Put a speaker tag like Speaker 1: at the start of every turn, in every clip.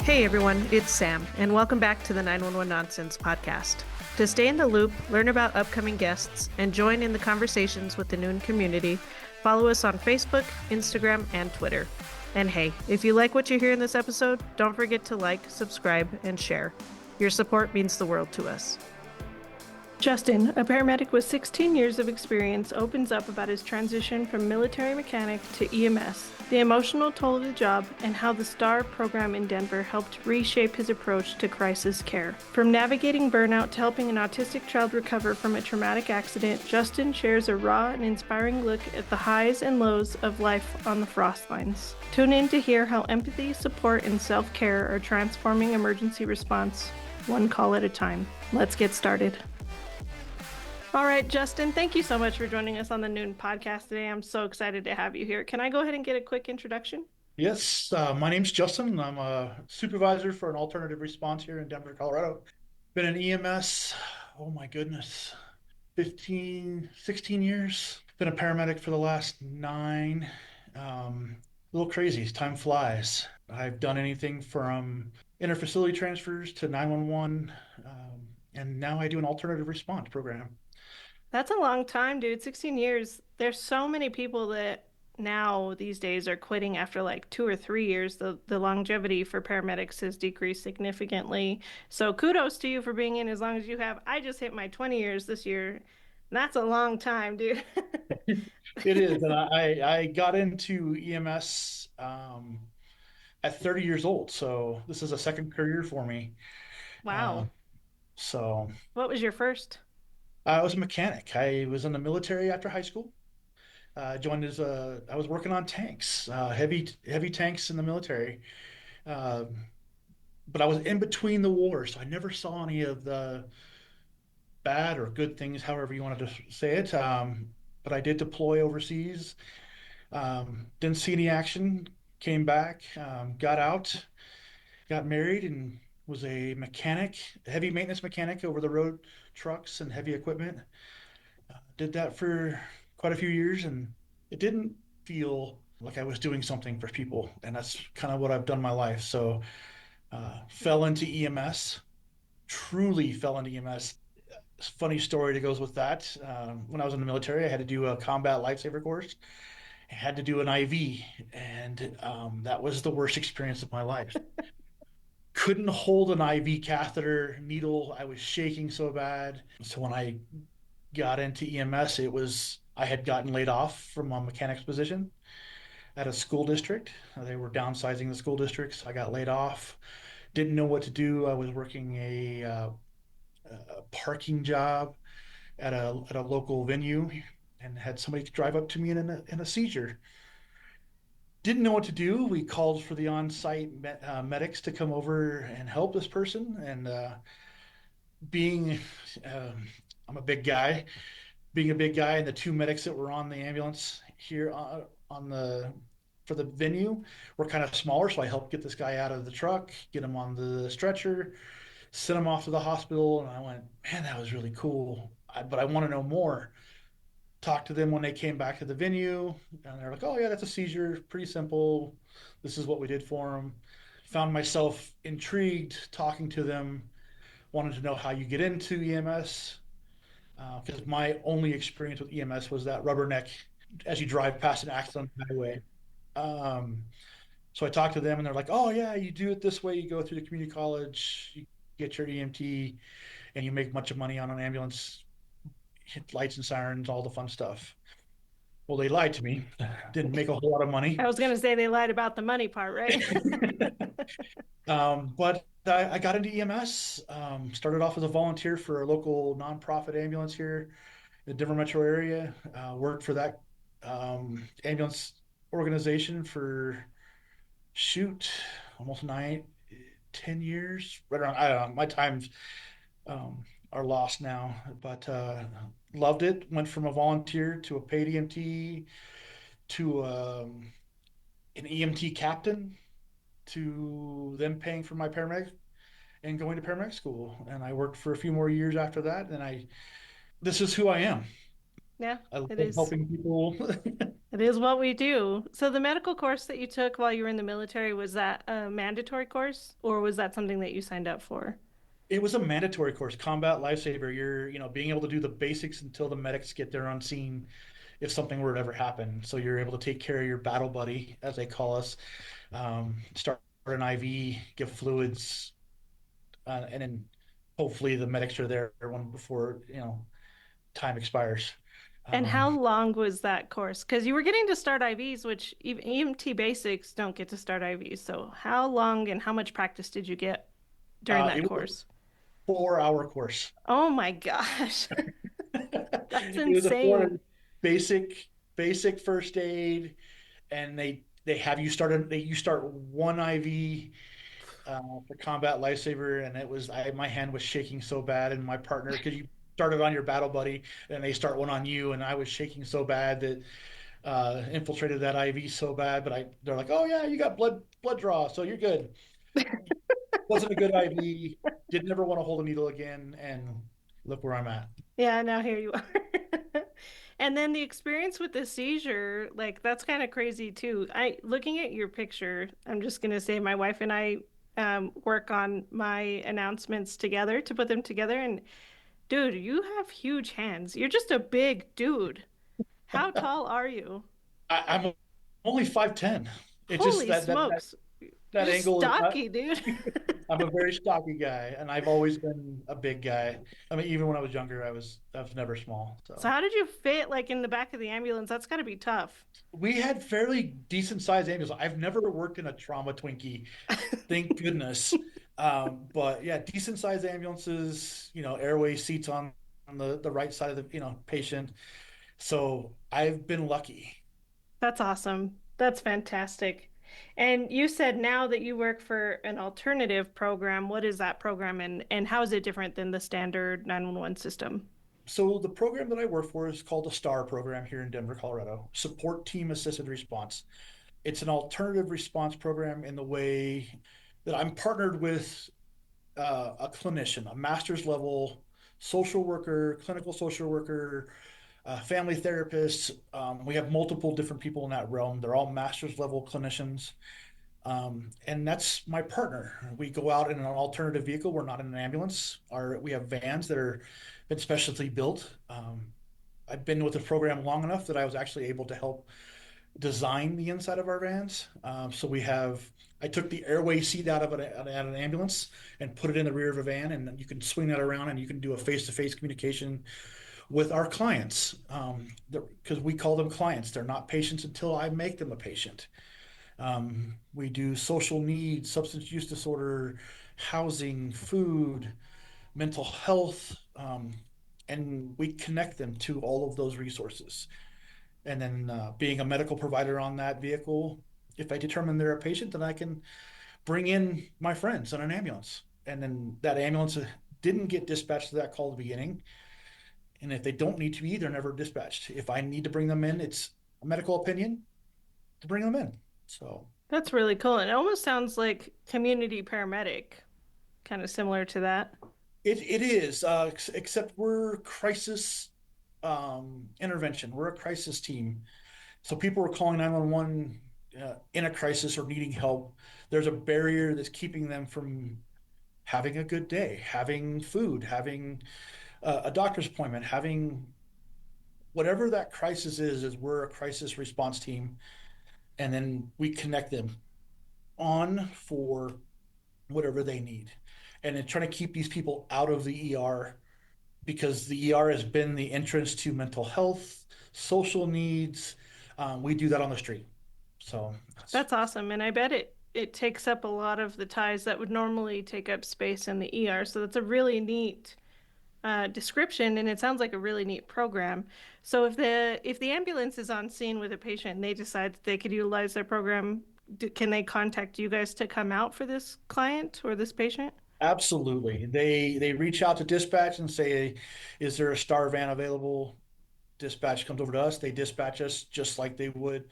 Speaker 1: Hey everyone, it's Sam, and welcome back to the 911 Nonsense podcast. To stay in the loop, learn about upcoming guests, and join in the conversations with the Noon community, follow us on Facebook, Instagram, and Twitter. And hey, if you like what you hear in this episode, don't forget to like, subscribe, and share. Your support means the world to us. Justin, a paramedic with 16 years of experience, opens up about his transition from military mechanic to EMS, the emotional toll of the job, and how the STAR program in Denver helped reshape his approach to crisis care. From navigating burnout to helping an autistic child recover from a traumatic accident, Justin shares a raw and inspiring look at the highs and lows of life on the frost lines. Tune in to hear how empathy, support, and self-care are transforming emergency response, one call at a time. Let's get started. All right, Justin, thank you so much for joining us on the Noon podcast today. I'm so excited to have you here. Can I go ahead and get a quick introduction?
Speaker 2: Yes, my name's Justin. I'm a supervisor for an alternative response here in Denver, Colorado. Been in EMS, oh my goodness, 16 years. Been a paramedic for the last 9. A little crazy, time flies. I've done anything from interfacility transfers to 911, and now I do an alternative response program.
Speaker 1: That's a long time, dude. 16 years. There's so many people that now these days are quitting after like 2 or 3 years. The longevity for paramedics has decreased significantly. So kudos to you for being in as long as you have. I just hit my 20 years this year. That's a long time, dude.
Speaker 2: It is, and I got into EMS at 30 years old, so this is a second career for me.
Speaker 1: Wow.
Speaker 2: Um, so
Speaker 1: What was your first?
Speaker 2: I was a mechanic. I was in the military after high school. Joined as a I was working on tanks, heavy tanks in the military. Uh, but I was in between the wars, so I never saw any of the bad or good things, however you wanted to say it. But I did deploy overseas. Didn't see any action. Came back, got out, got married, and was a mechanic, heavy maintenance mechanic over the road trucks and heavy equipment. Did that for quite a few years, and it didn't feel like I was doing something for people. And that's kind of what I've done my life. So fell into EMS, truly fell into EMS. Funny story that goes with that. When I was in the military, I had to do a combat lifesaver course. I had to do an IV, and that was the worst experience of my life. Couldn't hold an IV catheter needle. I was shaking so bad. So when I got into EMS, it was I had gotten laid off from a mechanic's position at a school district. They were downsizing the school districts. I got laid off. Didn't know what to do. I was working a parking job at a local venue and had somebody drive up to me in a seizure. Didn't know what to do. We called for the on-site medics to come over and help this person. And being, um, I'm a big guy. Being a big guy, and the two medics that were on the ambulance here on the for the venue were kind of smaller. So I helped get this guy out of the truck, get him on the stretcher, sent him off to the hospital. And I went, man, that was really cool. But I want to know more. Talked to them when they came back to the venue, and they're like, "Oh yeah, that's a seizure. Pretty simple. This is what we did for him." Found myself intrigued talking to them, wanted to know how you get into EMS because my only experience with EMS was that rubberneck as you drive past an accident on the highway. Um, so I talked to them, and they're like, "Oh yeah, you do it this way. You go through the community college, you get your EMT, and you make much of money on an ambulance, hit lights and sirens, all the fun stuff." Well, they lied to me. Didn't make a whole lot of
Speaker 1: I
Speaker 2: money.
Speaker 1: was gonna say they lied about the money part, right?
Speaker 2: But I got into EMS. Started off as a volunteer for a local nonprofit ambulance here in the Denver metro area. Worked for that ambulance organization for shoot almost 10 years. Right around. I don't know. My time's um, are lost now, but loved it. Went from a volunteer to a paid EMT to an EMT captain to them paying for my paramedic and going to paramedic school. And I worked for a few more years after that. And this is who I am.
Speaker 1: Yeah,
Speaker 2: I love
Speaker 1: it is.
Speaker 2: helping people.
Speaker 1: It is what we do. So the medical course that you took while you were in the military, was that a mandatory course or was that something that you signed up for?
Speaker 2: It was a mandatory course, combat lifesaver. You're, being able to do the basics until the medics get there on scene if something were to ever happen. So you're able to take care of your battle buddy, as they call us, start an IV, give fluids, and then hopefully the medics are there when before time expires.
Speaker 1: And how
Speaker 2: Um,
Speaker 1: long was that course? Because you were getting to start IVs, which even EMT basics don't get to start IVs. So how long and how much practice did you get during that
Speaker 2: it was a
Speaker 1: course?
Speaker 2: 4 hour course.
Speaker 1: Oh my gosh. That's
Speaker 2: It was a
Speaker 1: insane.
Speaker 2: basic first aid, and they have you you start one IV for combat lifesaver, and my hand was shaking so bad, and my partner, because you started on your battle buddy, and they start one on you, and I was shaking so bad that infiltrated that IV so bad, but they're like, oh yeah, you got blood draw, so you're good. Wasn't a good IV. Did never want to hold a needle again, and look where I'm at.
Speaker 1: Yeah, now here you are. And then the experience with the seizure, like that's kind of crazy too. I looking at your picture, I'm just gonna say my wife and I work on my announcements together to put them together. And dude, you have huge hands. You're just a big dude. How tall are you?
Speaker 2: I'm only 5'10". It just
Speaker 1: Holy smokes.
Speaker 2: that
Speaker 1: You're
Speaker 2: angle is not.
Speaker 1: stocky, dude.
Speaker 2: I'm a very stocky guy, and I've always been a big guy. I mean, even when I was younger, I was never small.
Speaker 1: So
Speaker 2: So
Speaker 1: how did you fit like in the back of the ambulance? That's got to be tough.
Speaker 2: we had fairly decent sized ambulance. I've never worked in a trauma Twinkie, thank goodness. But yeah, decent sized ambulances. Airway seats on the right side of the patient. So I've been lucky.
Speaker 1: That's awesome. That's fantastic. And you said now that you work for an alternative program. What is that program and how is it different than the standard 911 system?
Speaker 2: So the program that I work for is called the STAR program here in Denver, Colorado, Support Team Assisted Response. It's an alternative response program in the way that I'm partnered with a clinician, a master's level social worker, clinical social worker, family therapist. We have multiple different people in that realm. They're all master's level clinicians. And that's my partner. We go out in an alternative vehicle. We're not in an ambulance. We have vans that are been specially built. I've been with the program long enough that I was actually able to help design the inside of our vans. I took the airway seat out of an ambulance and put it in the rear of a van, and you can swing that around and you can do a face-to-face communication with our clients. Because we call them clients. They're not patients until I make them a patient. We do social needs, substance use disorder, housing, food, mental health, and we connect them to all of those resources. And then being a medical provider on that vehicle, if I determine they're a patient, then I can bring in my friends on an ambulance. And then that ambulance didn't get dispatched to that call at the beginning. And if they don't need to be, they're never dispatched. If I need to bring them in, it's a medical opinion to bring them in. So
Speaker 1: That's really cool. And it almost sounds like community paramedic, kind of similar to that.
Speaker 2: it is, except we're crisis intervention. We're a crisis team. So people are calling 911 in a crisis or needing help. There's a barrier that's keeping them from having a good day, having food, having a doctor's appointment, having whatever that crisis is we're a crisis response team. And then we connect them on for whatever they need. And then trying to keep these people out of the ER because the ER has been the entrance to mental health, social needs. We do that on the street. So that's
Speaker 1: That's awesome. And I bet it takes up a lot of the ties that would normally take up space in the ER. So that's a really neat description, and it sounds like a really neat program. So if the ambulance is on scene with a patient and they decide that they could utilize their program, can they contact you guys to come out for this client or this patient?
Speaker 2: Absolutely. They reach out to dispatch and say, "Is there a star van available?" Dispatch comes over to us. They dispatch us just like they would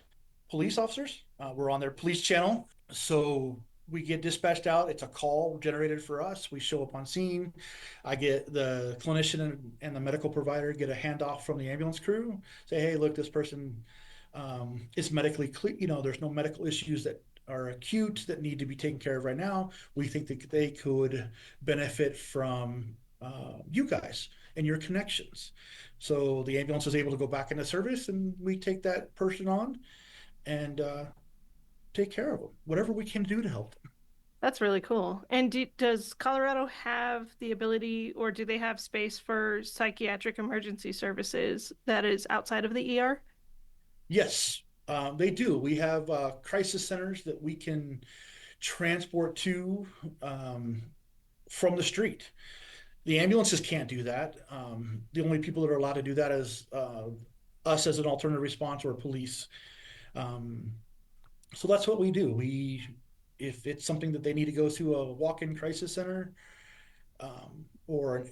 Speaker 2: police officers. We're on their police channel. So we get dispatched out. It's a call generated for us. We show up on scene. I get the clinician and the medical provider get a handoff from the ambulance crew. Say, hey, look, this person is medically clear. There's no medical issues that are acute that need to be taken care of right now. We think that they could benefit from you guys and your connections. So the ambulance is able to go back into service, and we take that person on and take care of them, whatever we can do to help them.
Speaker 1: That's really cool. And does Colorado have the ability, or do they have space for psychiatric emergency services that is outside of the ER?
Speaker 2: Yes, they do. We have crisis centers that we can transport to um, from the street. The ambulances can't do that. The only people that are allowed to do that is us as an alternative response or police. Um, so that's what we do. If it's something that they need to go to a walk-in crisis center, or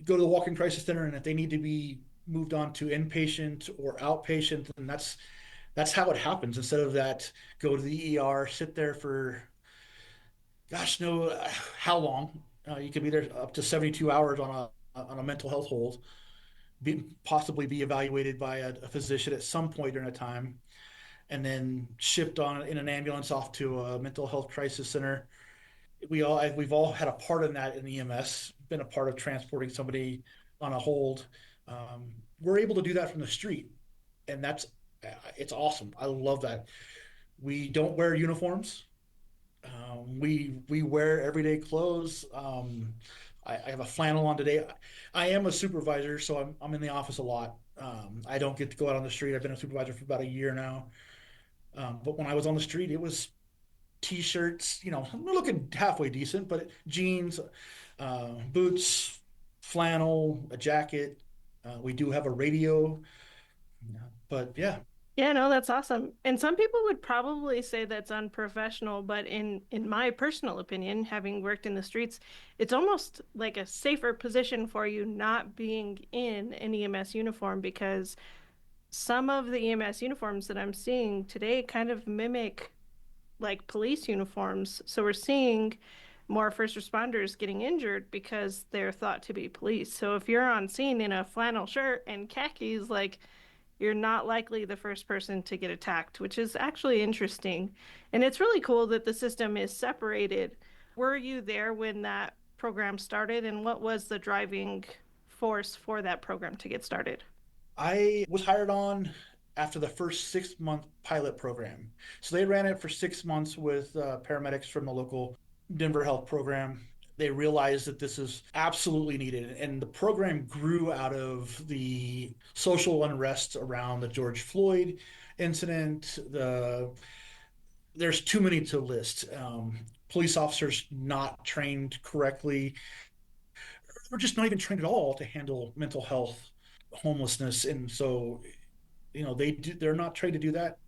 Speaker 2: go to the walk-in crisis center, and if they need to be moved on to inpatient or outpatient, then that's how it happens. Instead of that, go to the ER, sit there for gosh no how long. You could be there up to 72 hours on a mental health hold, possibly be evaluated by a physician at some point during a time, and then shipped on in an ambulance off to a mental health crisis center. We've all had a part in that in EMS, been a part of transporting somebody on a hold. We're able to do that from the street, and it's awesome. I love that. We don't wear uniforms. We wear everyday clothes. I have a flannel on today. I am a supervisor, so I'm in the office a lot. I don't get to go out on the street. I've been a supervisor for about a year now. But when I was on the street, it was t-shirts. I'm looking halfway decent, but jeans, boots, flannel, a jacket. We do have a radio, but yeah,
Speaker 1: Yeah, no, that's awesome. And some people would probably say that's unprofessional, but in my personal opinion, having worked in the streets, it's almost like a safer position for you not being in an EMS uniform because some of the EMS uniforms that I'm seeing today kind of mimic like police uniforms. So we're seeing more first responders getting injured because they're thought to be police. So if you're on scene in a flannel shirt and khakis, like you're not likely the first person to get attacked, which is actually interesting. And it's really cool that the system is separated. Were you there when that program started, and what was the driving force for that program to get started?
Speaker 2: I was hired on after the first 6 month pilot program. So they ran it for 6 months with paramedics from the local Denver health program. They realized that this is absolutely needed. And the program grew out of the social unrest around the George Floyd incident. There's too many to list. Police officers not trained correctly, or just not even trained at all to handle mental health, homelessness. And so they're not trained to do that,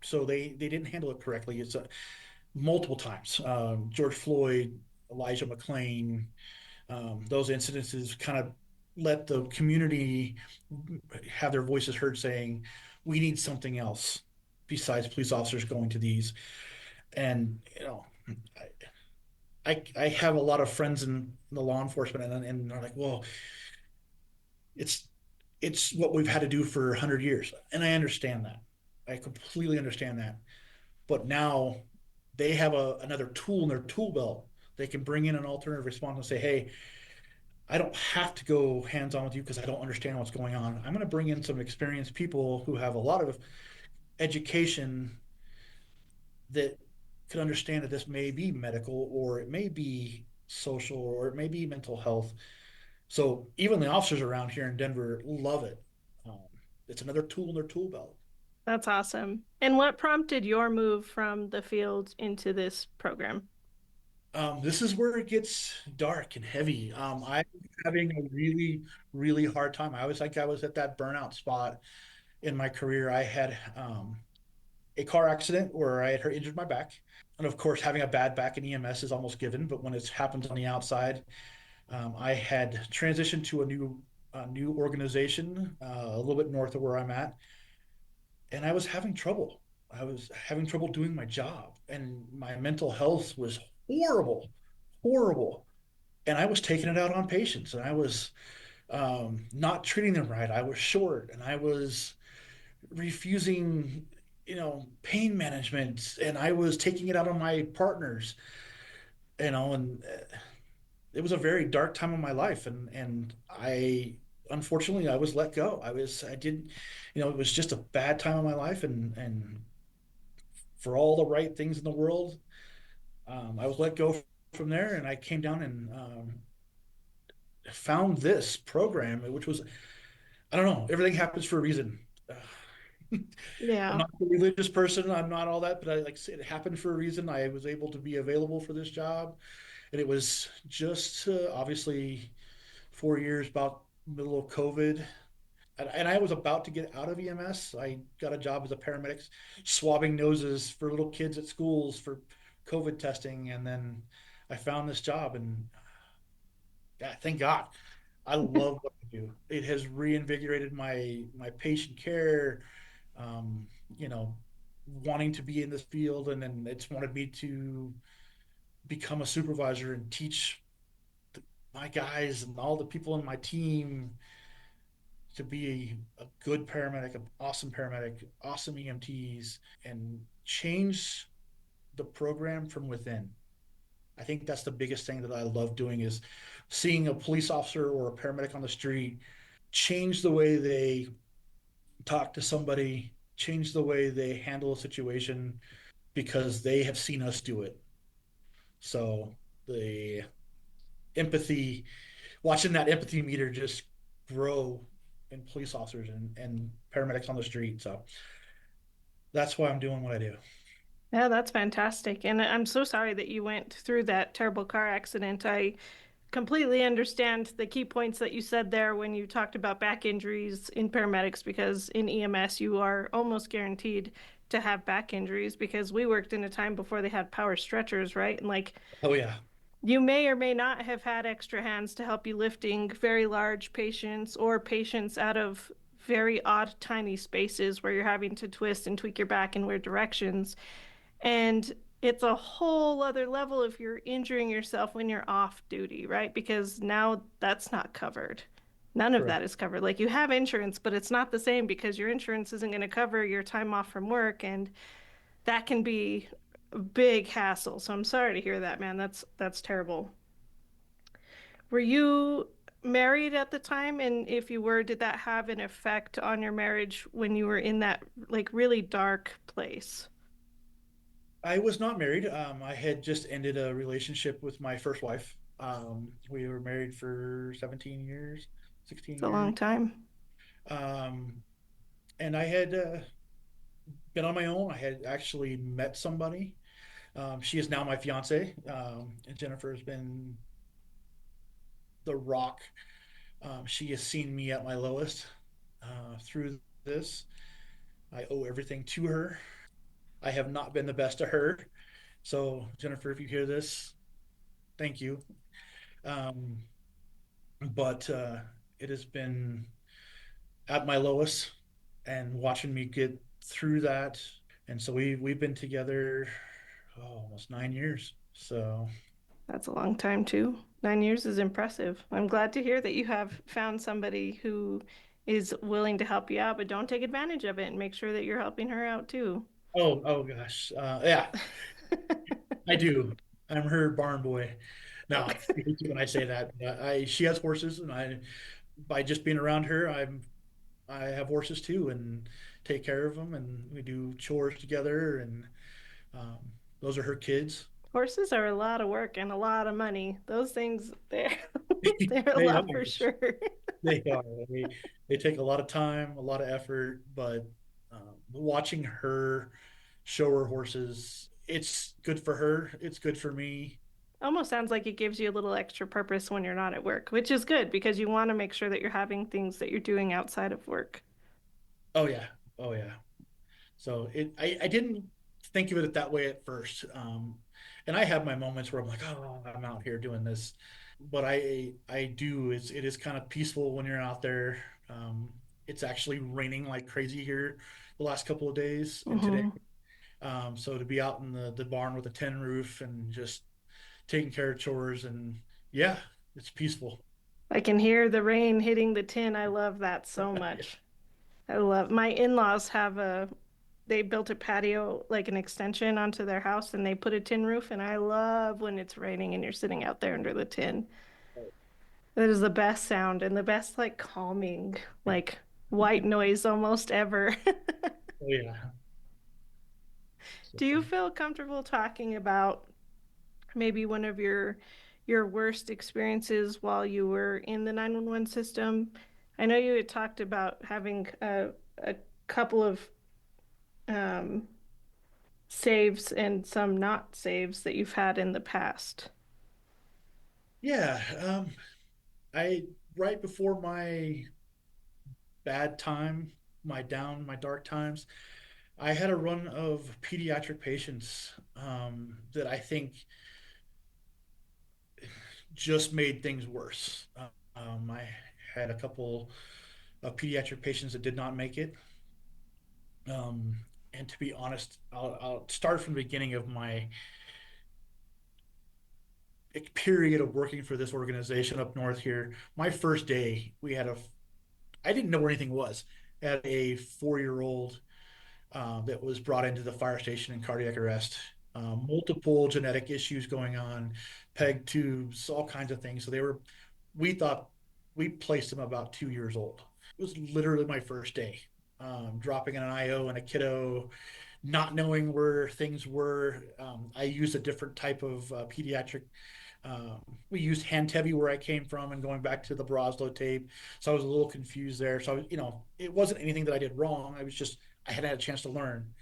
Speaker 2: so they didn't handle it correctly. It's multiple times. George Floyd, Elijah McClain, those incidences kind of let the community have their voices heard, saying we need something else besides police officers going to these. And I have a lot of friends in the law enforcement, and they're like, well, it's it's what we've had to do for 100 years, and I understand that. I completely understand that. But now they have another tool in their tool belt. They can bring in an alternative response and say, hey, I don't have to go hands on with you because I don't understand what's going on. I'm going to bring in some experienced people who have a lot of education that could understand that this may be medical, or it may be social, or it may be mental health. So even the officers around here in Denver love it. Um, it's another tool in their tool belt.
Speaker 1: That's awesome. And what prompted your move from the field into this program?
Speaker 2: This is where it gets dark and heavy. I'm having a really, really hard time. I was like, I was at that burnout spot in my career. I had a car accident where I had injured my back. And of course, having a bad back in EMS is almost given, but when it happens on the outside, I had transitioned to a new organization a little bit north of where I'm at, and I was having trouble. I was having trouble doing my job, and my mental health was horrible, horrible. And I was taking it out on patients, and I was not treating them right. I was short, and I was refusing, pain management, and I was taking it out on my partners, and it was a very dark time of my life, and I unfortunately I was let go. I did, it was just a bad time of my life, and for all the right things in the world, I was let go from there, and I came down and found this program, which was, I don't know, everything happens for a reason. I'm
Speaker 1: Yeah.
Speaker 2: not a religious person. I'm not all that, but I like I said, it happened for a reason. I was able to be available for this job, and it was just obviously 4 years, about middle of COVID. And I was about to get out of EMS. I got a job as a paramedic, swabbing noses for little kids at schools for COVID testing, and then I found this job, and yeah, thank God. I love what I do. It has reinvigorated my patient care, um, you know, wanting to be in this field, and then it's wanted me to become a supervisor and teach my guys and all the people in my team to be a good paramedic, an awesome paramedic, awesome EMTs, and change the program from within. I think that's the biggest thing that I love doing is seeing a police officer or a paramedic on the street change the way they talk to somebody, change the way they handle a situation because they have seen us do it. So the empathy, watching that empathy meter just grow in police officers and paramedics on the street. So that's why I'm doing what I do.
Speaker 1: Yeah, that's fantastic. And I'm so sorry that you went through that terrible car accident. I completely understand the key points that you said there when you talked about back injuries in paramedics, because in EMS, you are almost guaranteed to have back injuries because we worked in a time before they had power stretchers, right? And like
Speaker 2: Oh yeah,
Speaker 1: you may or may not have had extra hands to help you lifting very large patients or patients out of very odd, tiny spaces where you're having to twist and tweak your back in weird directions. And it's a whole other level if you're injuring yourself when you're off duty, right? Because now that's not covered. None of that
Speaker 2: correct.
Speaker 1: is covered. Like you have insurance, but it's not the same because your insurance isn't going to cover your time off from work, and that can be a big hassle. So I'm sorry to hear that, man. That's terrible. Were you married at the time? And if you were, did that have an effect on your marriage when you were in that like really dark place?
Speaker 2: I was not married. I had just ended a relationship with my first wife. We were married for 17 years, 16
Speaker 1: It's a
Speaker 2: years.
Speaker 1: long time.
Speaker 2: Um, and I had been on my own. I had actually met somebody. She is now my fiance. And Jennifer has been the rock. She has seen me at my lowest through this. I owe everything to her. I have not been the best to her. So, Jennifer, if you hear this, thank you. Um, but it has been at my lowest and watching me get through that. And so we've been together almost 9 years. So,
Speaker 1: That's a long time too. 9 years is impressive. I'm glad to hear that you have found somebody who is willing to help you out, but don't take advantage of it and make sure that you're helping her out too.
Speaker 2: oh gosh, yeah, I do. I'm her barn boy. No, when I say that, she has horses, and I by just being around her, I have horses too, and take care of them, and we do chores together, and um, those are her kids.
Speaker 1: Horses are a lot of work and a lot of money. Those things, they're they're a
Speaker 2: They are.
Speaker 1: lot for sure.
Speaker 2: They are. They take a lot of time, a lot of effort, but watching her show her horses, it's good for her. It's good for me.
Speaker 1: Almost sounds like it gives you a little extra purpose when you're not at work, which is good because you want to make sure that you're having things that you're doing outside of work.
Speaker 2: Oh yeah. Oh yeah. So I didn't. think of it that way at first. And I have my moments where I'm like, oh, I'm out here doing this, but I do. It is kind of peaceful when you're out there. It's actually raining like crazy here the last couple of days and today.
Speaker 1: Hmm.
Speaker 2: So to be out in the barn with a tin roof and just taking care of chores and yeah, it's peaceful.
Speaker 1: I can hear the rain hitting the tin. I love that so
Speaker 2: Yeah.
Speaker 1: much. I love my in-laws have they built a patio like an extension onto their house and they put a tin roof and I love when it's raining and you're sitting out there under the tin. That is the best sound and the best like calming like white noise almost ever.
Speaker 2: Oh yeah. So,
Speaker 1: Do you feel comfortable talking about maybe one of your worst experiences while you were in the 911 system? I know you had talked about having a couple of um, saves and some not saves that you've had in the past.
Speaker 2: yeah. I right before my bad time, my dark times, I had a run of pediatric patients that I think just made things worse. I had a couple of pediatric patients that did not make it. And to be honest, I'll start from the beginning of my period of working for this organization up north here. My first day, I didn't know where anything was. I had a 4-year old that was brought into the fire station in cardiac arrest. Multiple genetic issues going on, peg tubes, all kinds of things. We thought we placed him about 2 years old. It was literally my first day, dropping an IO and a kiddo, not knowing where things were. I used a different type of pediatric. We used hand heavy where I came from and going back to the Broslow tape. So I was a little confused there. So it wasn't anything that I did wrong. I hadn't had a chance to learn.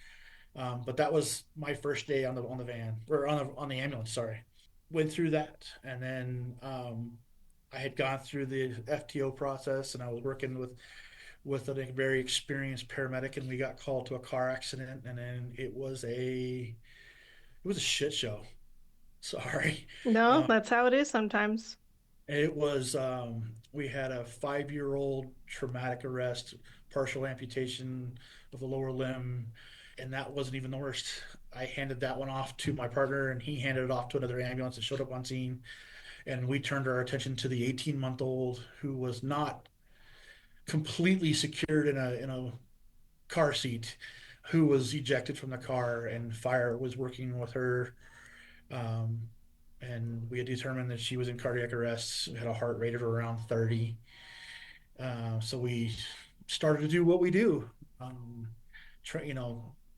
Speaker 2: But that was my first day on the van or on the ambulance. Sorry, went through that, and then I had gone through the FTO process, and I was working with a very experienced paramedic, and we got called to a car accident, and then it was a shit show. Sorry.
Speaker 1: No,
Speaker 2: Uh,
Speaker 1: that's how it is sometimes.
Speaker 2: it was we had a 5-year old traumatic arrest, partial amputation of the lower limb, and that wasn't even the worst. I handed that one off to my partner, and he handed it off to another ambulance that showed up on scene. And we turned our attention to the 18-month-old who was not completely secured in a car seat, who was ejected from the car, and fire was working with her. Um, and we had determined that she was in cardiac arrest, had a heart rate of around 30. So we started to do what we do. Um,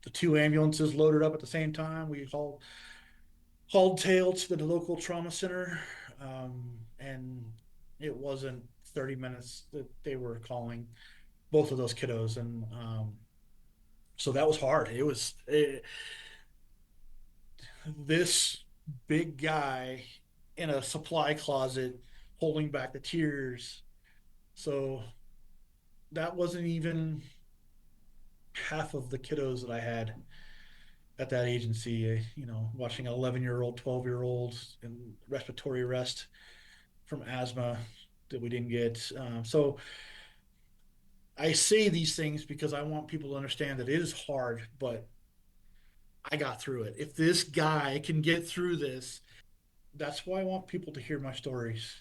Speaker 2: the two ambulances loaded up at the same time. We hauled tail to the local trauma center, and it wasn't 30 minutes that they were calling both of those kiddos, and so that was hard. This big guy in a supply closet holding back the tears. So that wasn't even half of the kiddos that I had at that agency. Watching an 11-year-old, 12-year-old in respiratory arrest from asthma that we didn't get. So I say these things because I want people to understand that it is hard, but I got through it. If this guy can get through this, that's why I want people to hear my stories.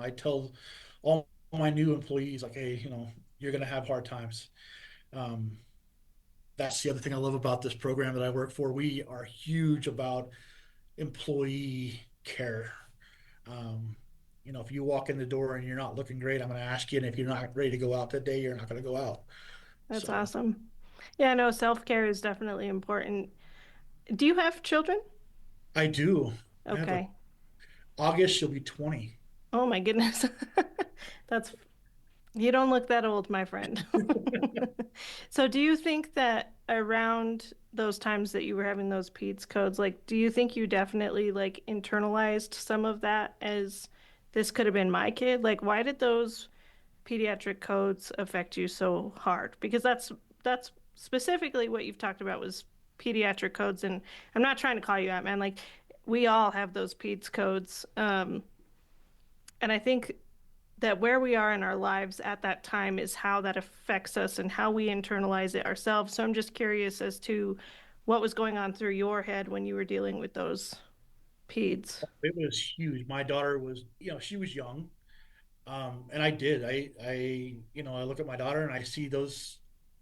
Speaker 2: I tell all my new employees, like, hey, you're going to have hard times. Um, that's the other thing I love about this program that I work for. We are huge about employee care. Um, if you walk in the door and you're not looking great, I'm going to ask you. And if you're not ready to go out that day, you're not going to go out.
Speaker 1: That's
Speaker 2: So
Speaker 1: awesome. Yeah, no, self-care is definitely important. Do you have children?
Speaker 2: I do. I have a
Speaker 1: Okay.
Speaker 2: August, she'll be 20.
Speaker 1: Oh my goodness. That's You don't look that old, my friend. So do you think that around those times that you were having those PEDS codes, like, do you think you definitely like internalized some of that as this could have been my kid? Like, why did those pediatric codes affect you so hard? Because that's specifically what you've talked about was pediatric codes, and I'm not trying to call you out, man. Like we all have those peds codes. And I think that where we are in our lives at that time is how that affects us and how we internalize it ourselves. So I'm just curious as to what was going on through your head when you were dealing with those peds.
Speaker 2: It was huge. My daughter was, she was young. And I did. I look at my daughter and I see those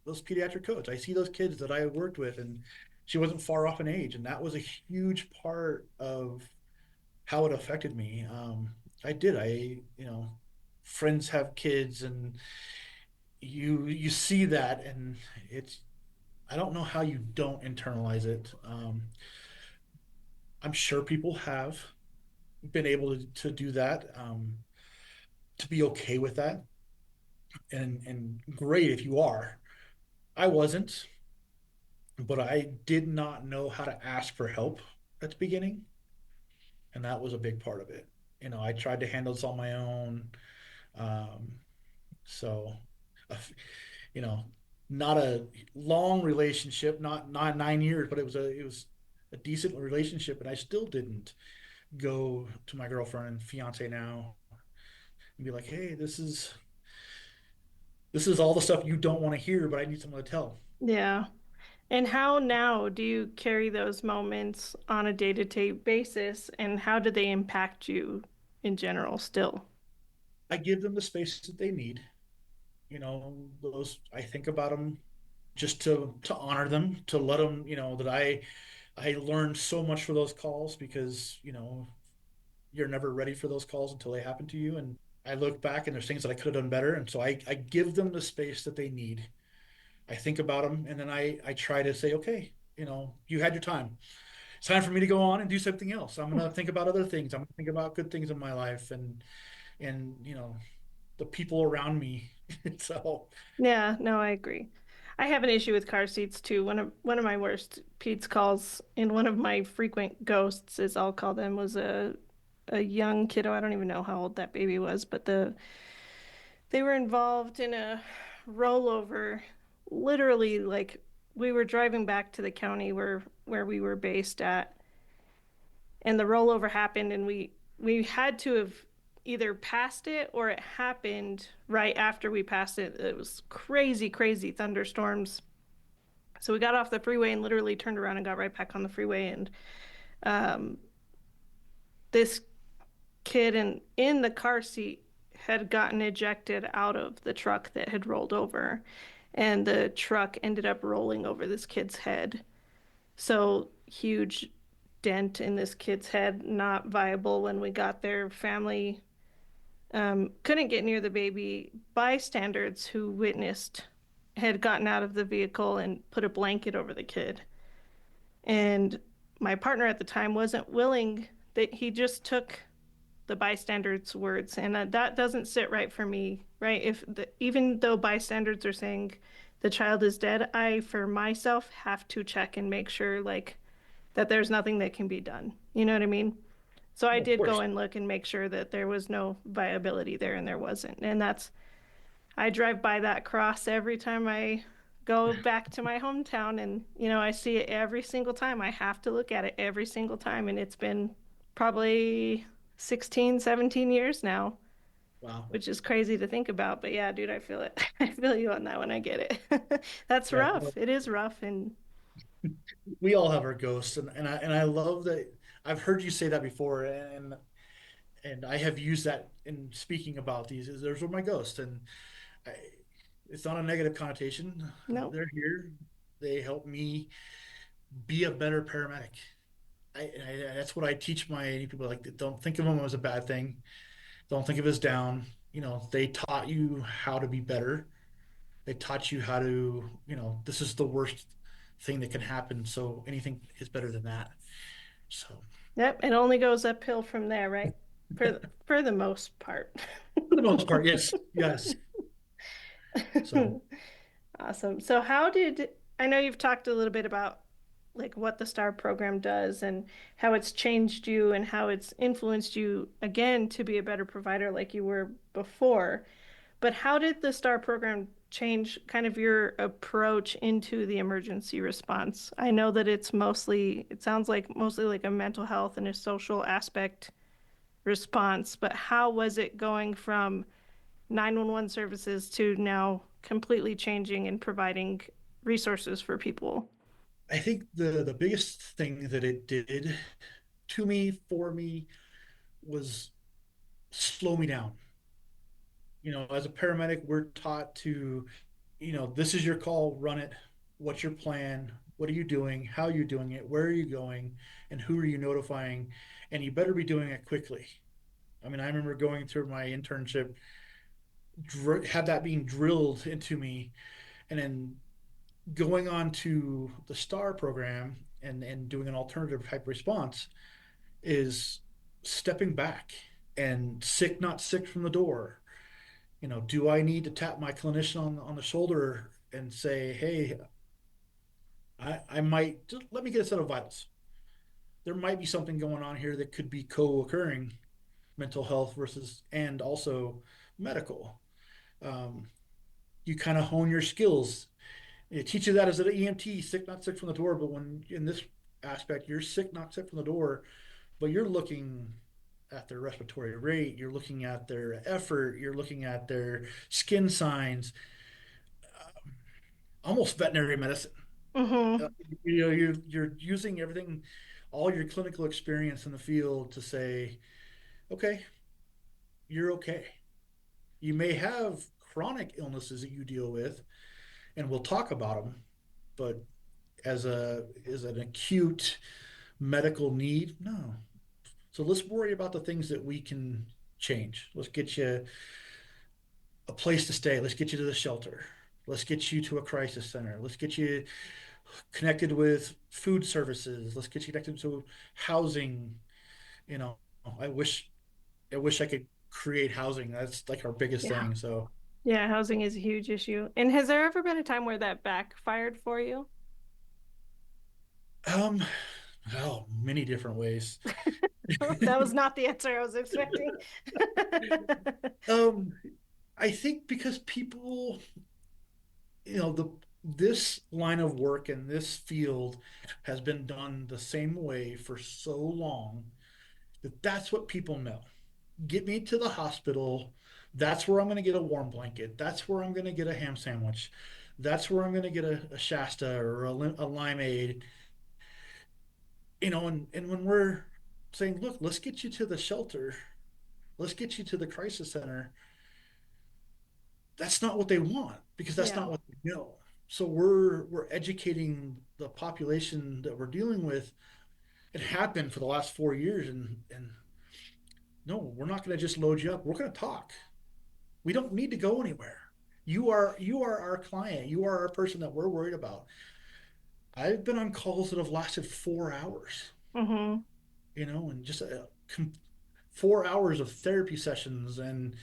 Speaker 2: pediatric codes. I see those kids that I worked with, and she wasn't far off in age, and that was a huge part of how it affected me. I did. Friends have kids, and you see that, and it's. I don't know how you don't internalize it. I'm sure people have been able to do that, to be okay with that, and great if you are. I wasn't, but I did not know how to ask for help at the beginning, and that was a big part of it. I tried to handle this on my own. Um, so, uh, you know, not a long relationship, not 9 years, but it was a decent relationship, and I still didn't go to my girlfriend and fiance now and be like, "Hey, this is all the stuff you don't want to hear, but I need someone to tell."
Speaker 1: Yeah. And how now do you carry those moments on a day-to-day basis, and how do they impact you in general still?
Speaker 2: I give them the space that they need. Those I think about them just to honor them, to let them, that I learned so much for those calls, because you're never ready for those calls until they happen to you. And I look back and there's things that I could have done better, and so I give them the space that they need. I think about them, and then I try to say, okay, you had your time. It's time for me to go on and do something else. I'm gonna think about other things. I'm gonna think about good things in my life, and the people around me. So
Speaker 1: Yeah, no, I agree. I have an issue with car seats too. One of my worst Pete's calls and one of my frequent ghosts, as I'll call them, was a young kiddo. I don't even know how old that baby was, but they were involved in a rollover. Literally, like we were driving back to the county where we were based at, and the rollover happened, and we had to have either passed it or it happened right after we passed it. It was crazy, crazy thunderstorms. So we got off the freeway and literally turned around and got right back on the freeway. And um, this kid in the car seat had gotten ejected out of the truck that had rolled over, and the truck ended up rolling over this kid's head. So huge dent in this kid's head, not viable when we got there. Family couldn't get near the baby. Bystanders who witnessed had gotten out of the vehicle and put a blanket over the kid. And my partner at the time wasn't willing, that he just took the bystanders' words. And that doesn't sit right for me, right? Even though bystanders are saying the child is dead, I, for myself, have to check and make sure, like, that there's nothing that can be done. You know what I mean? So I
Speaker 2: of
Speaker 1: did go
Speaker 2: course.
Speaker 1: and look and make sure that there was no viability there, and there wasn't. And I drive by that cross every time I go back to my hometown, and I see it every single time. I have to look at it every single time, and it's been probably 16, 17 years now,
Speaker 2: Wow.
Speaker 1: which is crazy to think about. But yeah, dude, I feel it. I feel you on that one. I get it. That's
Speaker 2: Yeah,
Speaker 1: rough. It is rough, and
Speaker 2: we all have our ghosts, and I love that. I've heard you say that before, and I have used that in speaking about these. Is those were my ghosts, and I, it's not a negative connotation.
Speaker 1: no.
Speaker 2: They're here. They help me be a better paramedic. That's what I teach my people. Like, don't think of them as a bad thing. Don't think of it as down. They taught you how to be better. They taught you how to, this is the worst thing that can happen. So anything is better than that. So
Speaker 1: Yep, it only goes uphill from there, right? For the most part.
Speaker 2: for the most part, yes, yes. So
Speaker 1: Awesome. So I know you've talked a little bit about like what the STAR program does and how it's changed you and how it's influenced you again to be a better provider like you were before. But how did the STAR program change kind of your approach into the emergency response? I know that it sounds like mostly like a mental health and a social aspect response, but how was it going from 911 services to now completely changing and providing resources for people?
Speaker 2: I think the biggest thing that it did to me, for me, was slow me down. As a paramedic, we're taught to, this is your call, run it. What's your plan? What are you doing? How are you doing it? Where are you going? And who are you notifying? And you better be doing it quickly. I mean, I remember going through my internship, had that being drilled into me, and then going on to the STAR program and doing an alternative type response is stepping back and sick, not sick from the door. Do I need to tap my clinician on the shoulder and say, hey, I might just let me get a set of vitals. There might be something going on here that could be co-occurring mental health versus and also medical. Um, you kind of hone your skills. It teaches you that as an EMT, sick, not sick from the door. But when in this aspect, you're sick, not sick from the door, but you're looking at their respiratory rate, you're looking at their effort, you're looking at their skin signs, almost veterinary medicine. Uh,
Speaker 1: Hmm.
Speaker 2: you're using everything, all your clinical experience in the field to say, okay, you're okay. You may have chronic illnesses that you deal with, and we'll talk about them, but as an acute medical need, no. So let's worry about the things that we can change. Let's get you a place to stay. Let's get you to the shelter. Let's get you to a crisis center. Let's get you connected with food services. Let's get you connected to housing. You know, I wish I wish I could create housing. That's like our biggest
Speaker 1: Yeah.
Speaker 2: thing. So,
Speaker 1: Yeah, housing is a huge issue. And has there ever been a time where that backfired for you?
Speaker 2: um, well, many different ways.
Speaker 1: That was not the answer I was expecting.
Speaker 2: Um, I think because people, the this line of work and this field has been done the same way for so long that that's what people know. Get me to the hospital. That's where I'm going to get a warm blanket. That's where I'm going to get a ham sandwich. That's where I'm going to get a Shasta or a limeade. And when we're saying, look, let's get you to the shelter, let's get you to the crisis center, that's not what they want because that's
Speaker 1: Yeah.
Speaker 2: not what they know. So we're educating the population that we're dealing with. It happened for the last 4 years, and no, we're not going to just load you up. We're going to talk. We don't need to go anywhere. You are our client. You are our person that we're worried about. I've been on calls that have lasted 4 hours,
Speaker 1: Hmm.
Speaker 2: and just 4 hours of therapy sessions and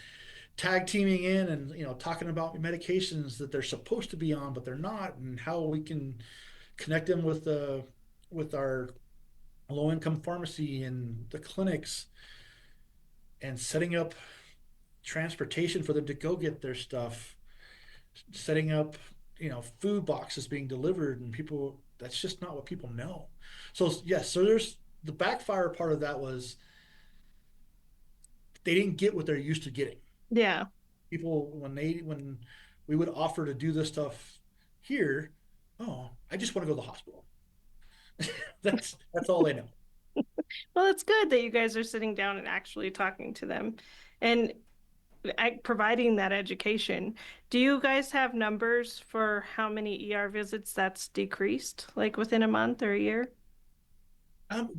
Speaker 2: tag teaming in and talking about medications that they're supposed to be on but they're not, and how we can connect them with our low income pharmacy and the clinics, and setting up transportation for them to go get their stuff, setting up food boxes being delivered, and people, that's just not what people know. So yes, so there's the backfire part of that was they didn't get what they're used to getting.
Speaker 1: Yeah.
Speaker 2: People when we would offer to do this stuff here, oh, I just want to go to the hospital. That's all they know.
Speaker 1: Well, it's good that you guys are sitting down and actually talking to them and providing that education. Do you guys have numbers for how many ER visits that's decreased, like within a month or a year?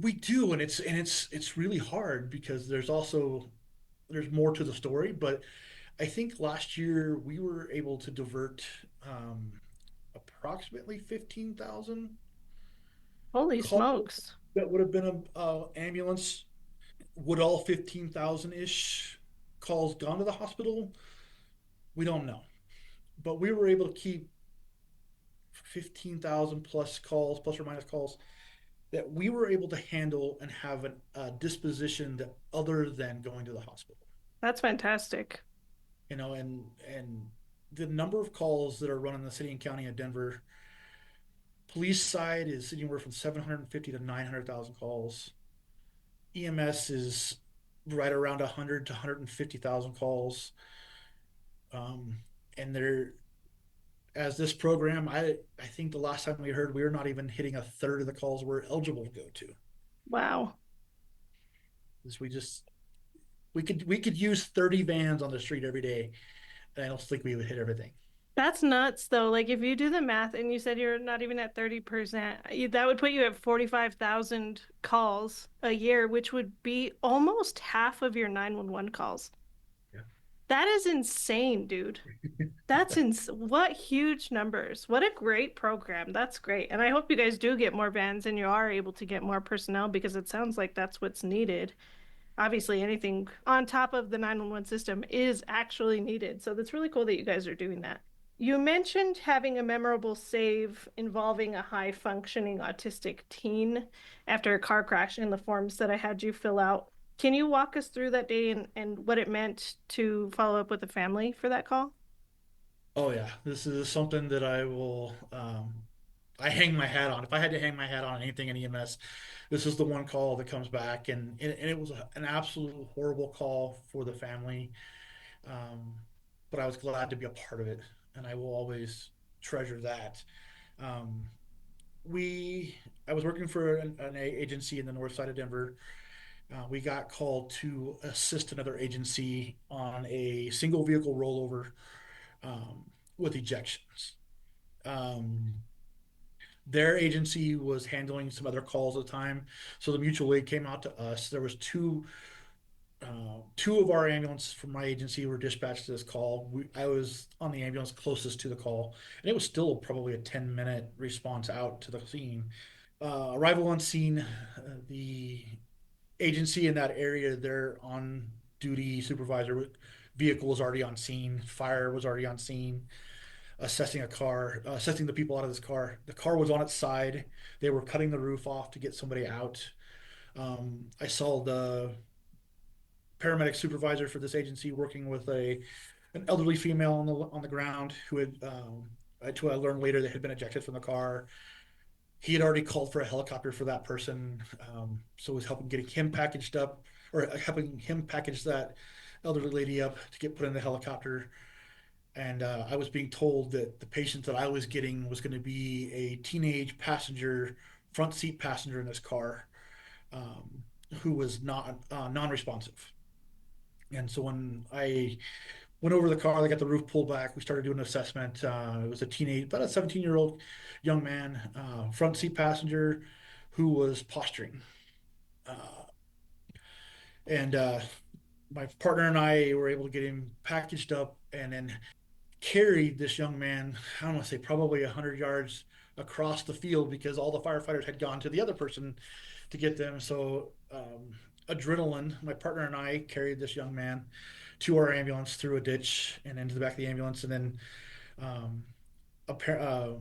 Speaker 2: We do, and it's really hard because there's more to the story. But I think last year we were able to divert approximately 15,000
Speaker 1: Holy
Speaker 2: calls
Speaker 1: smokes.
Speaker 2: that would have been a ambulance. Would all 15,000 ish calls gone to the hospital? We don't know, but we were able to keep 15,000 plus calls, plus or minus calls, that we were able to handle and have a disposition that other than going to the hospital.
Speaker 1: That's fantastic.
Speaker 2: and the number of calls that are run in the city and county of Denver, police side is anywhere from 750 to 900,000 calls. EMS is right around 100 to 150,000 calls. Um, and there, as this program, I think the last time we heard, we were not even hitting a third of the calls we're eligible to go to.
Speaker 1: Wow.
Speaker 2: Is we could use 30 vans on the street every day, and I don't think we would hit everything.
Speaker 1: That's nuts though. Like if you do the math and you said you're not even at 30%, that would put you at 45,000 calls a year, which would be almost half of your 911 calls.
Speaker 2: Yeah.
Speaker 1: That is insane, dude. What huge numbers. What a great program. That's great. And I hope you guys do get more vans and you are able to get more personnel because it sounds like that's what's needed. Obviously, anything on top of the 911 system is actually needed. So that's really cool that you guys are doing that. You mentioned having a memorable save involving a high functioning autistic teen after a car crash in the forms that I had you fill out. Can you walk us through that day and what it meant to follow up with the family for that call?
Speaker 2: Oh yeah, this is something that I will. I hang my hat on. If I had to hang my hat on anything in EMS, this is the one call that comes back, and it was an absolute horrible call for the family. Um, but I was glad to be a part of it, and I will always treasure that. Um, I was working for an agency in the north side of Denver. We got called to assist another agency on a single vehicle rollover with ejections. Um, their agency was handling some other calls at the time, so the mutual aid came out to us. There was two of our ambulance from my agency were dispatched to this call. I was on the ambulance closest to the call, and it was still probably a 10-minute response out to the scene. Arrival on scene, the agency in that area, their on duty supervisor vehicle was already on scene, fire was already on scene, assessing the people out of this car. The car was on its side. They were cutting the roof off to get somebody out. I saw the paramedic supervisor for this agency working with an elderly female on the ground who had I learned later that had been ejected from the car. He had already called for a helicopter for that person, so was helping getting him packaged up or helping him package that elderly lady up to get put in the helicopter. And I was being told that the patient that I was getting was going to be a teenage passenger, front seat passenger in this car, um, who was not non-responsive. And so when I went over the car, they got the roof pulled back. We started doing an assessment. It was a teenage, about a 17-year-old young man, front seat passenger, who was posturing. Uh, and My partner and I were able to get him packaged up and then carried this young man, I don't want to say probably 100 yards across the field because all the firefighters had gone to the other person to get them. So, adrenaline, my partner and I carried this young man to our ambulance through a ditch and into the back of the ambulance. And then um, a pair,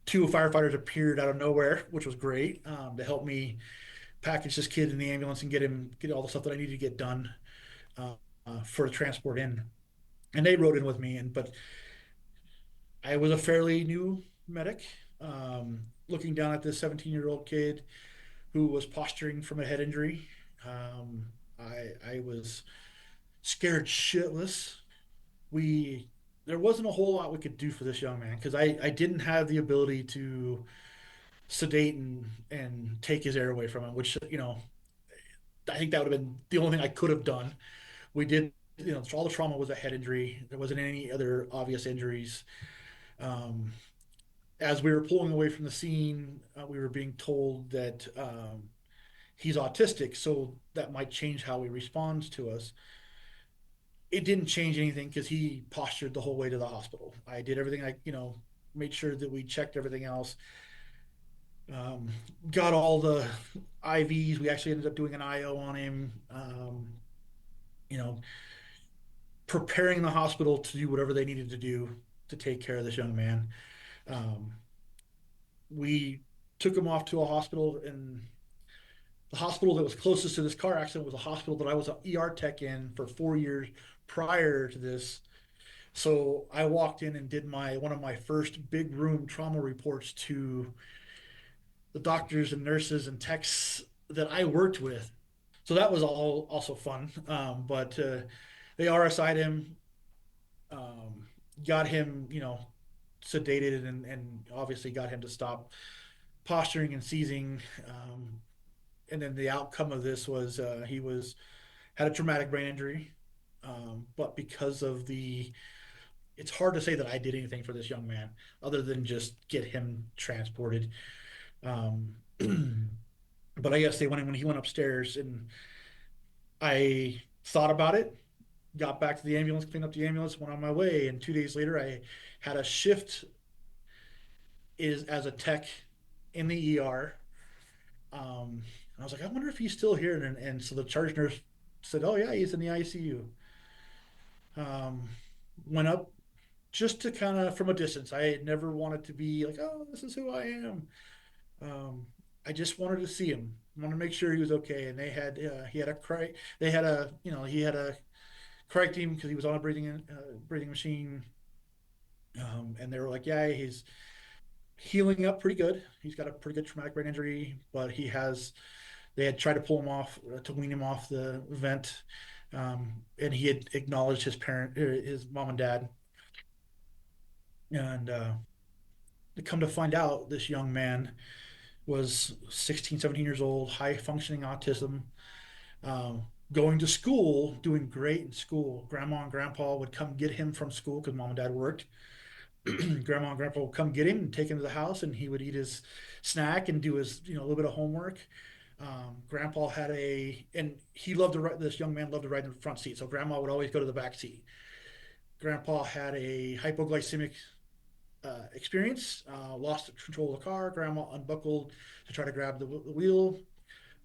Speaker 2: two firefighters appeared out of nowhere, which was great, to help me package this kid in the ambulance and get all the stuff that I needed to get done uh, for the transport in. And they rode in with me, but I was a fairly new medic, looking down at this 17-year-old kid who was posturing from a head injury. I was scared shitless. We There wasn't a whole lot we could do for this young man because I didn't have the ability to sedate and take his air away from him, which I think that would have been the only thing I could have done. We did, all the trauma was a head injury. There wasn't any other obvious injuries. Um, as we were pulling away from the scene, we were being told that he's autistic, so that might change how he responds to us. It didn't change anything because he postured the whole way to the hospital. I did everything made sure that we checked everything else. Um, got all the IVs. We actually ended up doing an IO on him. You know, Preparing the hospital to do whatever they needed to do to take care of this young man. Um, we took him off to a hospital, and the hospital that was closest to this car accident was a hospital that I was an ER tech in for 4 years prior to this. So I walked in and did my one of my first big room trauma reports to the doctors and nurses and techs that I worked with. So that was all also fun. But they RSI'd him, um, got him, sedated and obviously got him to stop posturing and seizing. And then the outcome of this was he was had a traumatic brain injury. But because of it's hard to say that I did anything for this young man other than just get him transported. Um, but I guess they went in when he went upstairs, and I thought about it, got back to the ambulance, cleaned up the ambulance, went on my way, and 2 days later I had a shift is as a tech in the ER. I was like, I wonder if he's still here, and so the charge nurse said, "Oh yeah, he's in the ICU." Um, Went up just to kind of from a distance. I had never wanted to be like, "Oh, this is who I am." Um, I just wanted to see him. I wanted to make sure he was okay. And he had a cry. They had a he had a correct him because he was on a breathing machine. And they were like, yeah, he's healing up pretty good. He's got a pretty good traumatic brain injury, but they had tried to pull him off to wean him off the vent. And he had acknowledged his mom and dad. And to come to find out, this young man was 16, 17 years old, high functioning autism, um, going to school, doing great in school. Grandma and grandpa would come get him from school because mom and dad worked. Grandma and grandpa would come get him and take him to the house, and he would eat his snack and do his, a little bit of homework. Grandpa had and he loved to ride. This young man loved to ride in the front seat, so grandma would always go to the back seat. Grandpa had a hypoglycemic experience, lost control of the car. Grandma unbuckled to try to grab the wheel.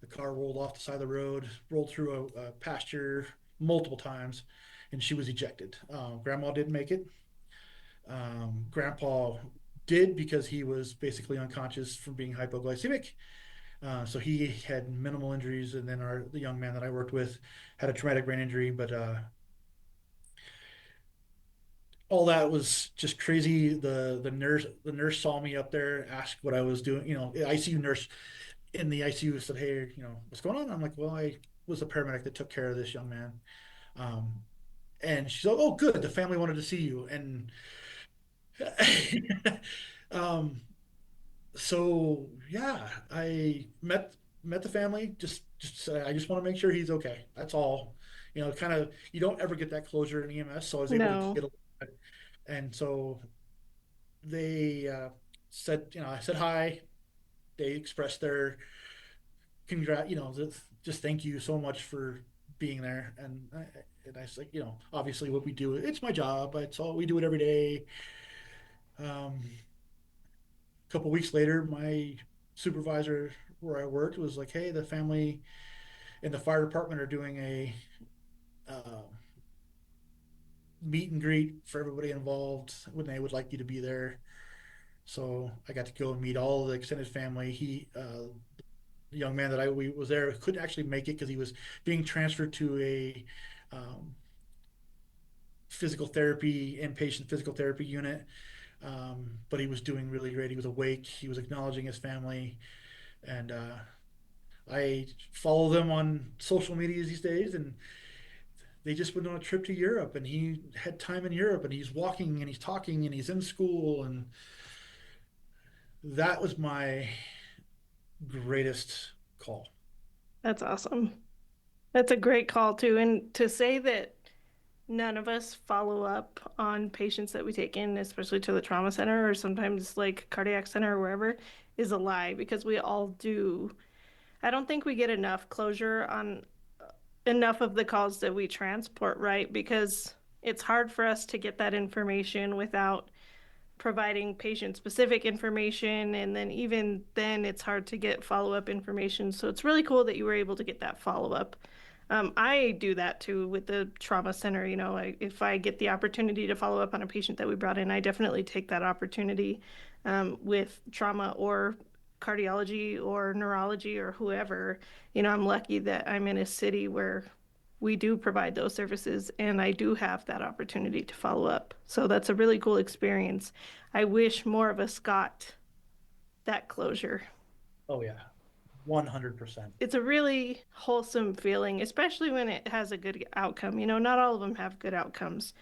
Speaker 2: The car rolled off the side of the road, rolled through a pasture multiple times, and she was ejected. Grandma didn't make it. Grandpa did because he was basically unconscious from being hypoglycemic. So he had minimal injuries, and then the young man that I worked with had a traumatic brain injury. But all that was just crazy. The nurse saw me up there, asked what I was doing. ICU nurse in the ICU said, "Hey, what's going on?" I'm like, "Well, I was a paramedic that took care of this young man." Um, and she's like, "Oh, good. The family wanted to see you." And um, so yeah, I met the family. Just said, I just want to make sure he's okay. That's all. Kind of you don't ever get that closure in EMS, so I was able to
Speaker 1: No,
Speaker 2: get a and so they said, I said hi. They expressed their just thank you so much for being there. And I said, obviously what we do, it's my job. It's all we do it every day. A couple weeks later, my supervisor where I worked was like, "Hey, the family and the fire department are doing a uh, meet and greet for everybody involved when they would like you to be there." So I got to go and meet all the extended family. The young man that I we was there couldn't actually make it because he was being transferred to a um, inpatient physical therapy unit. But he was doing really great. He was awake. He was acknowledging his family, and I follow them on social media these days, and they just went on a trip to Europe, and he had time in Europe, and he's walking and he's talking and he's in school, and that was my greatest call.
Speaker 1: that's awesome. That's a great call too. And to say that none of us follow up on patients that we take in, especially to the trauma center or sometimes like cardiac center or wherever, is a lie because we all do. I don't think we get enough closure on enough of the calls that we transport, right? Because it's hard for us to get that information without providing patient specific information. And then even then, it's hard to get follow up information. So it's really cool that you were able to get that follow up. I do that too with the trauma center. If I get the opportunity to follow up on a patient that we brought in, I definitely take that opportunity with trauma or cardiology or neurology or whoever. I'm lucky that I'm in a city where we do provide those services, and I do have that opportunity to follow up. So that's a really cool experience. I wish more of us got that closure.
Speaker 2: Oh yeah, 100%.
Speaker 1: It's a really wholesome feeling, especially when it has a good outcome. You know, not all of them have good outcomes.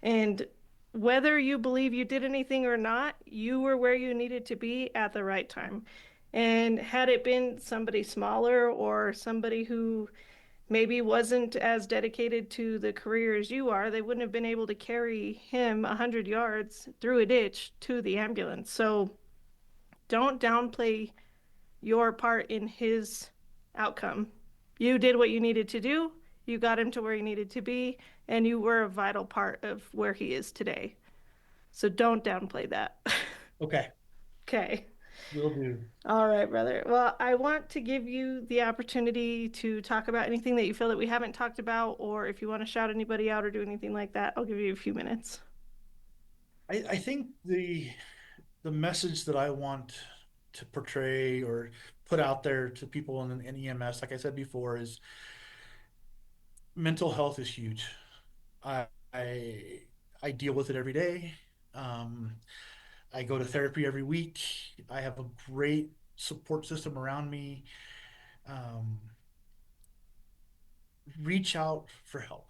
Speaker 1: And whether you believe you did anything or not, you were where you needed to be at the right time. And had it been somebody smaller or somebody who maybe wasn't as dedicated to the career as you are, they wouldn't have been able to carry him 100 yards through a ditch to the ambulance. So don't downplay your part in his outcome. You did what you needed to do, you got him to where he needed to be, and you were a vital part of where he is today. So don't downplay that.
Speaker 2: Okay,
Speaker 1: Okay.
Speaker 2: will do.
Speaker 1: All right, brother. Well, I want to give you the opportunity to talk about anything that you feel that we haven't talked about, or if you want to shout anybody out or do anything like that, I'll give you a few minutes.
Speaker 2: I think the message that I want to portray or put out there to people in EMS, like I said before, is mental health is huge. I I, I deal with it every day. Um, I go to therapy every week. I have a great support system around me. Um, Reach out for help.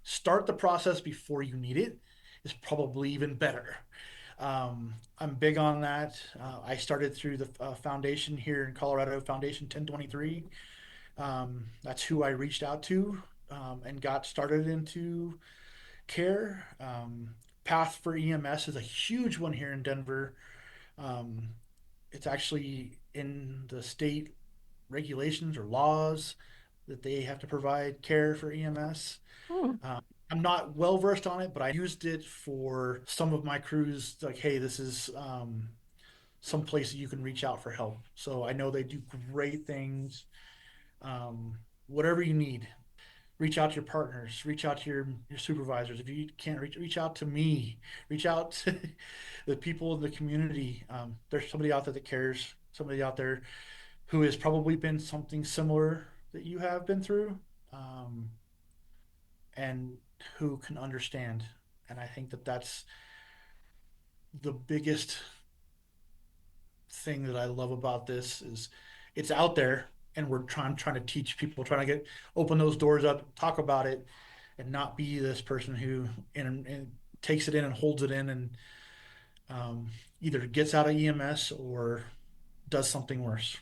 Speaker 2: Start the process before you need it is probably even better. I'm big on that. I started through the foundation here in Colorado, Foundation 1023. That's who I reached out to and got started into care. Path for EMS is a huge one here in Denver. Um, it's actually in the state regulations or laws that they have to provide care for EMS.
Speaker 1: Hmm.
Speaker 2: I'm not well versed on it, but I used it for some of my crews. Like, hey, this is some place that you can reach out for help. So I know they do great things. Whatever you need, reach out to your partners, reach out to your supervisors. If you can't reach out to me, reach out to the people in the community. There's somebody out there that cares, somebody out there who has probably been something similar that you have been through, um, and who can understand. And I think that that's the biggest thing that I love about this is it's out there and we're trying to teach people, trying to get open those doors up, talk about it, and not be this person who and takes it in and holds it in and um, either gets out of EMS or does something worse.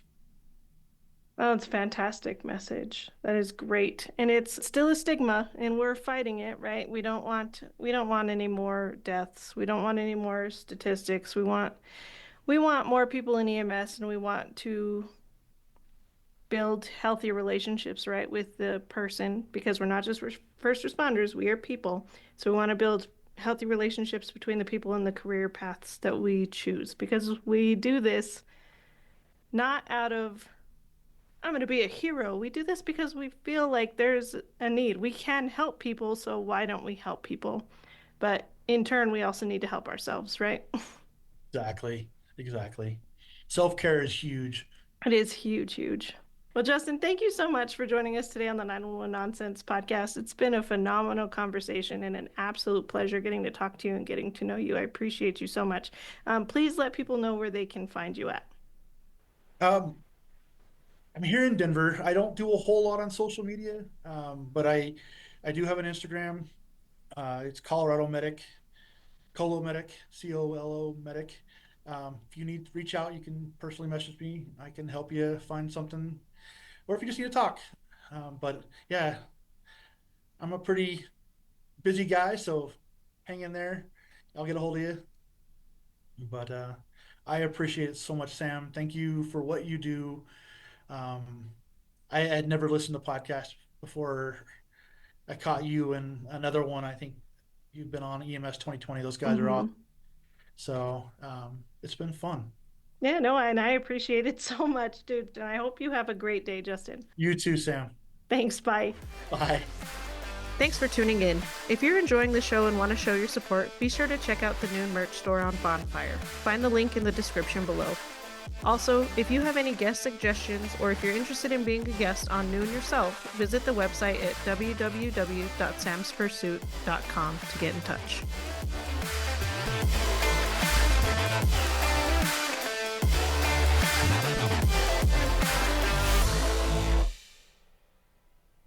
Speaker 1: Well, it's a fantastic message. That is great. And it's still a stigma and we're fighting it, right? We don't want any more deaths. We don't want any more statistics. We want more people in EMS and we want to build healthy relationships, right, with the person because we're not just first responders, we are people. So we want to build healthy relationships between the people and the career paths that we choose because we do this not out of I'm going to be a hero. We do this because we feel like there's a need. We can help people, so why don't we help people? But in turn, we also need to help ourselves, right?
Speaker 2: Exactly. Exactly. Self-care is huge.
Speaker 1: It is huge, huge. Well, Justin, thank you so much for joining us today on the 911 Nonsense podcast. It's been a phenomenal conversation and an absolute pleasure getting to talk to you and getting to know you. I appreciate you so much. Please let people know where they can find you at.
Speaker 2: Um, I'm here in Denver. I don't do a whole lot on social media, but I do have an Instagram. It's Colorado Medic, Colo Medic, COLO Medic. If you need to reach out, you can personally message me. I can help you find something, or if you just need to talk. But yeah, I'm a pretty busy guy, so hang in there. I'll get a hold of you. But I appreciate it so much, Sam. Thank you for what you do. Um, I had never listened to podcasts before I caught you and another one. I think you've been on EMS 2020. Those guys are awesome.
Speaker 1: Hmm.
Speaker 2: So it's been fun.
Speaker 1: Yeah, no, and I appreciate it so much, dude. And I hope you have a great day, Justin.
Speaker 2: You too, Sam.
Speaker 1: Thanks. Bye.
Speaker 2: Bye.
Speaker 1: Thanks for tuning in. If you're enjoying the show and want to show your support, be sure to check out the Noon merch store on Bonfire. Find the link in the description below. Also, if you have any guest suggestions or if you're interested in being a guest on Noon yourself, visit the website at www.samspursuit.com to get in touch.